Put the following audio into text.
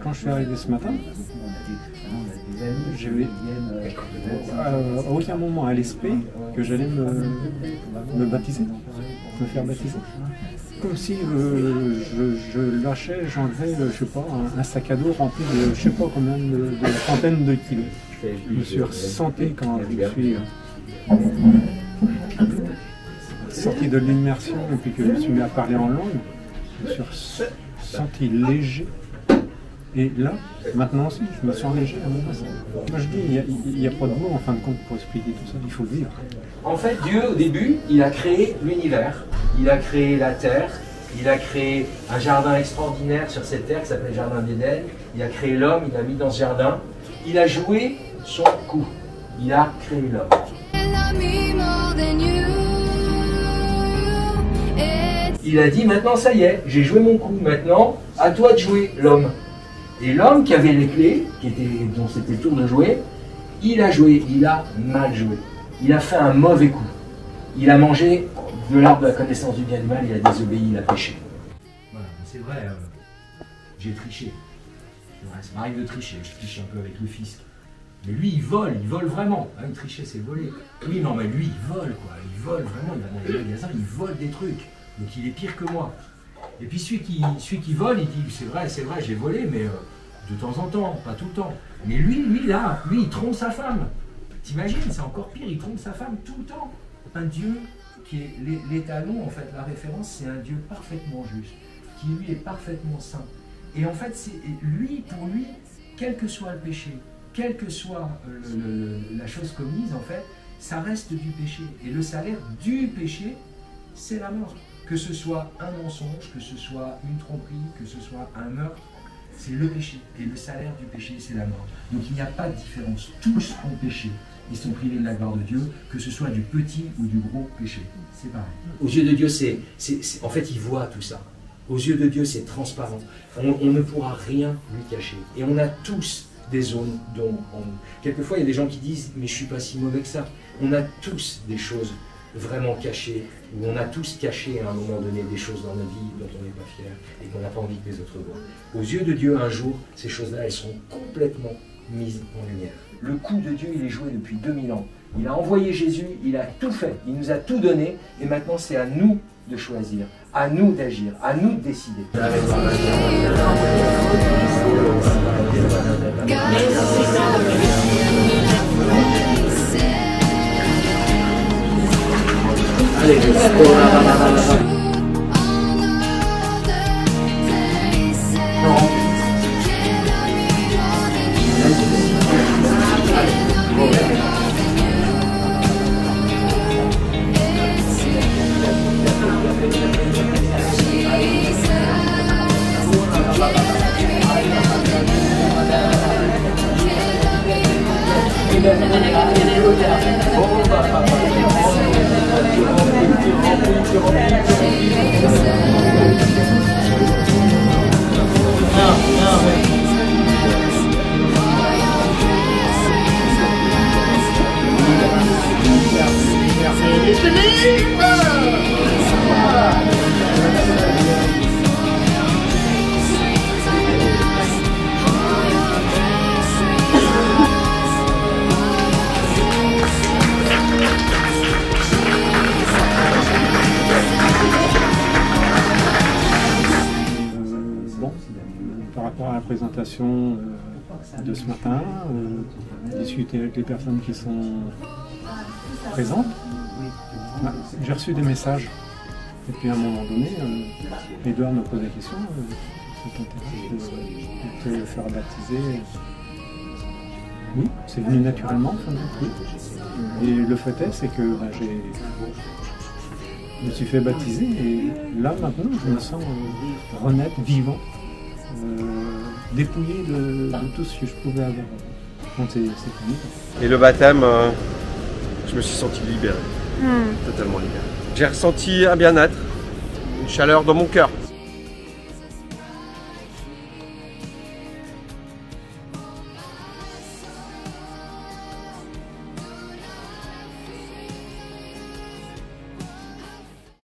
quand je suis arrivé ce matin, j'avais à aucun moment à l'esprit que j'allais me baptiser, me faire baptiser. Comme si je lâchais, j'enlevais, je sais pas, un sac à dos rempli de je sais pas combien de centaines de kilos. Je me suis ressenti quand je suis sorti de l'immersion et puis que je me suis mis à parler en langue, je me suis senti léger. Et là, maintenant aussi, je me sens léger à mon passage. Moi je dis, il n'y a pas de mots en fin de compte pour expliquer tout ça, il faut le vivre. En fait, Dieu, au début, il a créé l'univers, il a créé la terre, il a créé un jardin extraordinaire sur cette terre qui s'appelle le jardin d'Éden, il a créé l'homme, il l'a mis dans ce jardin, il a joué son coup, il a créé l'homme. Il a dit, maintenant ça y est, j'ai joué mon coup, maintenant à toi de jouer l'homme. Et l'homme qui avait les clés, dont c'était le tour de jouer, il a joué, il a mal joué. Il a fait un mauvais coup. Il a mangé de l'arbre de la connaissance du bien et du mal, il a désobéi, il a péché. Voilà, c'est vrai, j'ai triché. Vrai, ça m'arrive de tricher, je triche un peu avec le fisc. Mais lui, il vole vraiment. Hein, tricher, c'est voler. Oui, non, mais lui, il vole, quoi. Il vole vraiment, il va dans les magasins, il vole des trucs. Donc il est pire que moi. Et puis celui qui vole, il dit, c'est vrai, j'ai volé, mais de temps en temps, pas tout le temps. Mais lui, il trompe sa femme. T'imagines, c'est encore pire, il trompe sa femme tout le temps. Un Dieu qui est l'étalon, en fait, la référence, c'est un Dieu parfaitement juste, qui lui est parfaitement saint. Et en fait, c'est lui, pour lui, quel que soit le péché, quelle que soit la chose commise, en fait, ça reste du péché. Et le salaire du péché, c'est la mort. Que ce soit un mensonge, que ce soit une tromperie, que ce soit un meurtre, c'est le péché. Et le salaire du péché, c'est la mort. Donc il n'y a pas de différence. Tous ont péché. Ils sont privés de la gloire de Dieu, que ce soit du petit ou du gros péché. C'est pareil. Aux yeux de Dieu, en fait, il voit tout ça. Aux yeux de Dieu, c'est transparent. On ne pourra rien lui cacher. Et on a tous des zones dont quelquefois, il y a des gens qui disent « mais je ne suis pas si mauvais que ça ». On a tous des choses vraiment cachées, où on a tous caché à un moment donné des choses dans notre vie dont on n'est pas fier et qu'on n'a pas envie que les autres voient. Aux yeux de Dieu, un jour, ces choses-là, elles seront complètement mises en lumière. Le coup de Dieu, il est joué depuis 2000 ans. Il a envoyé Jésus, il a tout fait, il nous a tout donné, et maintenant c'est à nous de choisir, à nous d'agir, à nous de décider. Allez, Par rapport à la présentation de ce matin, discuter avec les personnes qui sont présentes, j'ai reçu des messages. Et puis à un moment donné, Edouard me pose des questions, ça t'intéresse de te faire baptiser? Oui, c'est venu naturellement, oui. Et le fait est, c'est que je me suis fait baptiser et là maintenant je me sens renaître, vivant, dépouillé de tout ce que je pouvais avoir quand c'est fini. Et le baptême, je me suis senti libéré, totalement libéré. J'ai ressenti un bien-être, une chaleur dans mon cœur.